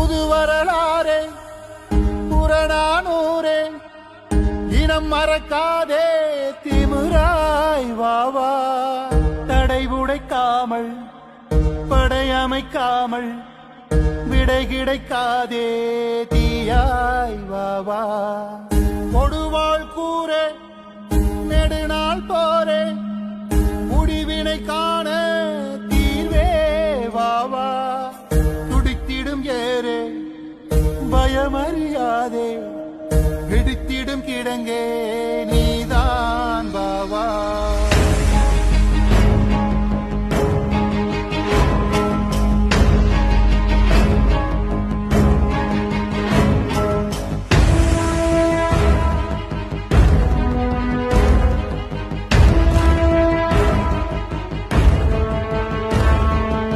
புது வரலாறே புறநானூரே இனம் மறக்காதே திமிராய் வாவா தடை உடைக்காமல் படையமைக்காமல் விடை கிடைக்காதே தீயாய் வாவா கொடுவாள் கூரே நெடுநாள் போரே முடிவினை காண தீர்வே வாவா துடித்திடும் ஏரே பயமறியாதே வெடித்திடும் கிடங்கே